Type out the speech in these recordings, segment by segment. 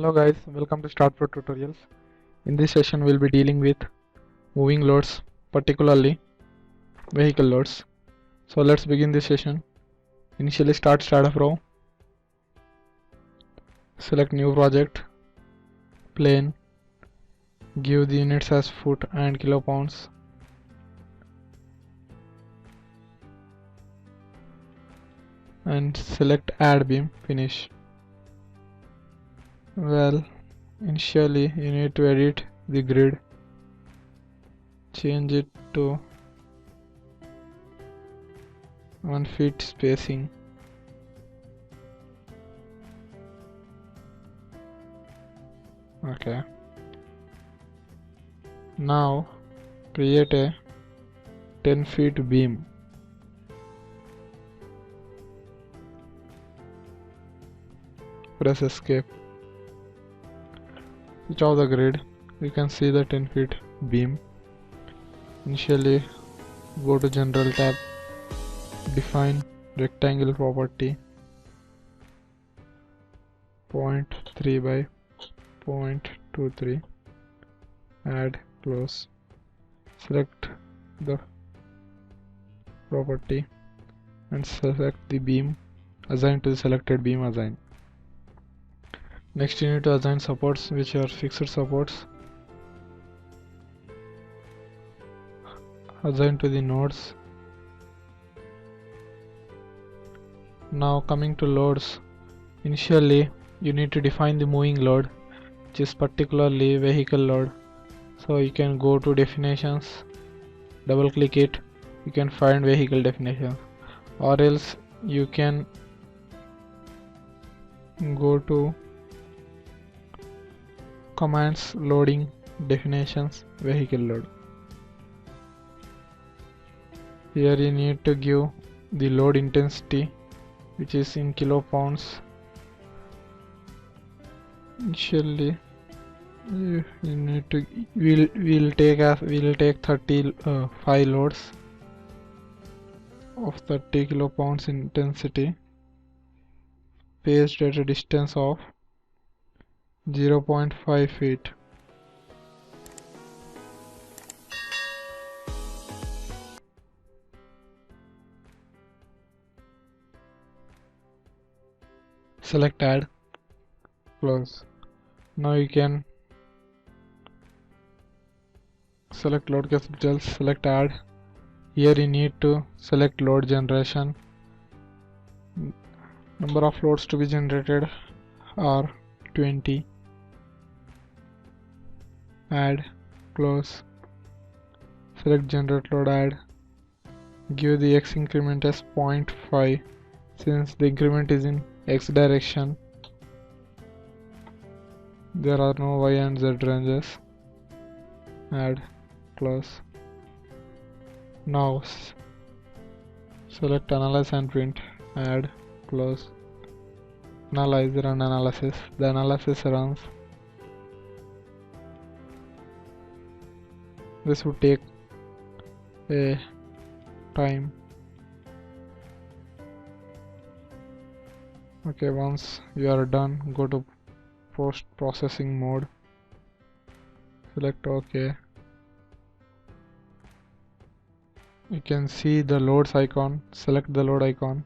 Hello guys, welcome to Staad Pro Tutorials. In this session we'll be dealing with moving loads, particularly vehicle loads. So let's begin this session. Initially start Staad Pro, select new project, plane, give the units as foot and kilopounds. And select add beam, finish. Well, initially you need to edit the grid, change it to 1 feet spacing. Okay. Now create a 10 feet beam. Press escape. Switch off the grid. You can see the 10 feet beam. Initially go to general tab, define rectangle property 0.3 by 0.23, add, close. Select the property and select the beam, assign to the selected beam, assign. Next you need to assign supports, which are fixed supports. Assign to the nodes. Now coming to loads, initially you need to define the moving load, which is particularly vehicle load. So you can go to definitions, double click it, you can find vehicle definition, or else you can go to commands, loading, definitions, vehicle load. Here you need to give the load intensity, which is in kilopounds. Initially you need to we'll take 35 loads of 30 kilopounds intensity, placed at a distance of 0.5 feet. Select add, close. Now you can select load capitals, select add. Here you need to select load generation. Number of loads to be generated are 20. Add, close. Select generate load, add. Give the x increment as 0.5 since the increment is in x direction. There are no y and z ranges. Add, close. Now select analyze and print, add, close. Analyze, run analysis. The analysis runs. This would take a time. Okay, once you are done, go to post processing mode, select OK. You can see the loads icon, select the load icon.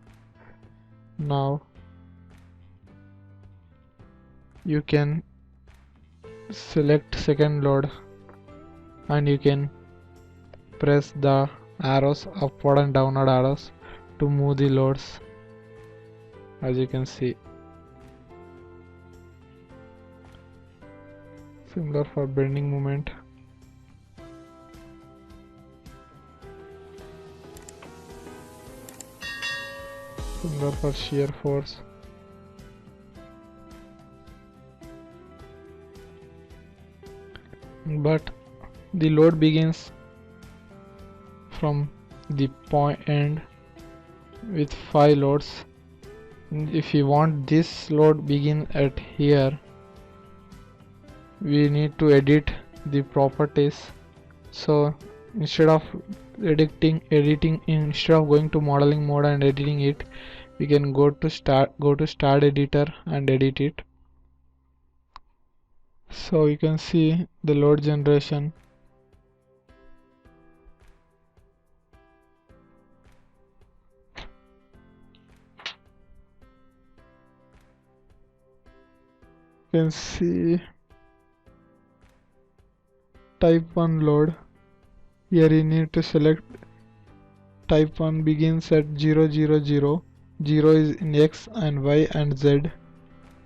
Now you can select second load and you can press the arrows, upward and downward arrows, to move the loads, as you can see. Similar for bending moment. Similar for shear force. But the load begins from the point end with 5 loads. If you want this load begin at here, we need to edit the properties. So instead of editing instead of going to modeling mode and editing it, we can go to Staad editor and edit it. So you can see the load generation. You can see type 1 load. Here you need to select type 1 begins at 0, 0, 0. 0 is in X and Y and Z.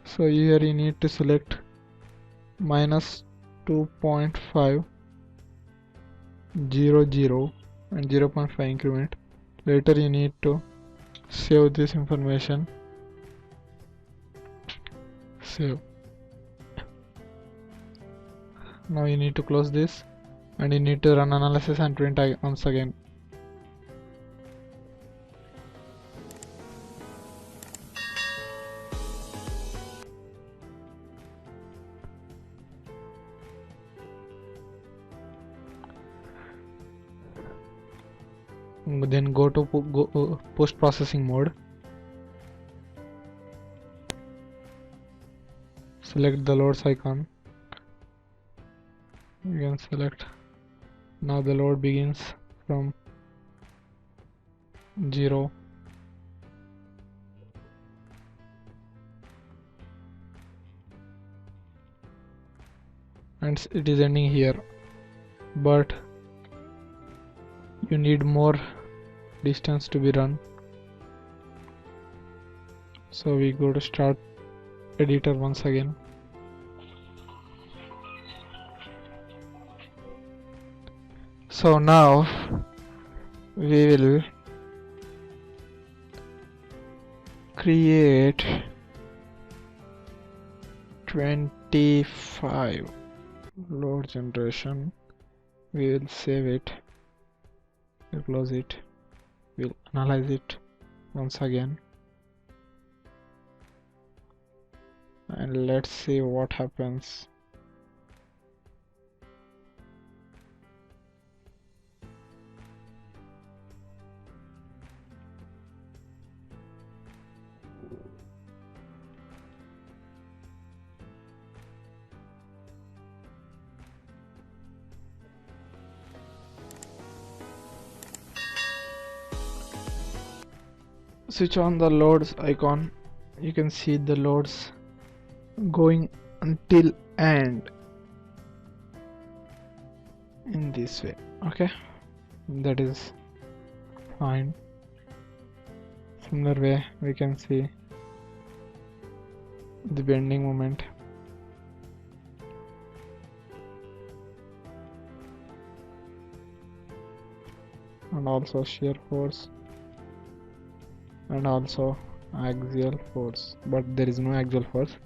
So here you need to select minus 2.5, 0, 0 and 0.5 increment. Later you need to save this information. Save. Now you need to close this and you need to run analysis and print once again. Then go to post processing mode. Select the loads icon. You can select. Now the load begins from 0. And it is ending here, but you need more distance to be run. So we go to start editor once again. So now we will create 25 load generation. We will save it, we'll close it, we'll analyze it once again, and let's see what happens. Switch on the loads icon. You can see the loads going until end in this way. Okay, that is fine. Similar way we can see the bending moment. And also shear force and also axial force, but there is no axial force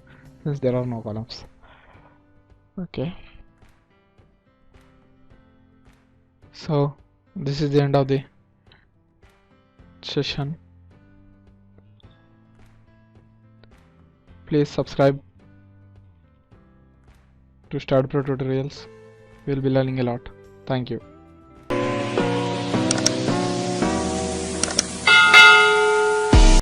since there are no columns. Okay, so this is the end of the session. Please subscribe to Staad Pro tutorials. We'll be learning a lot. Thank you.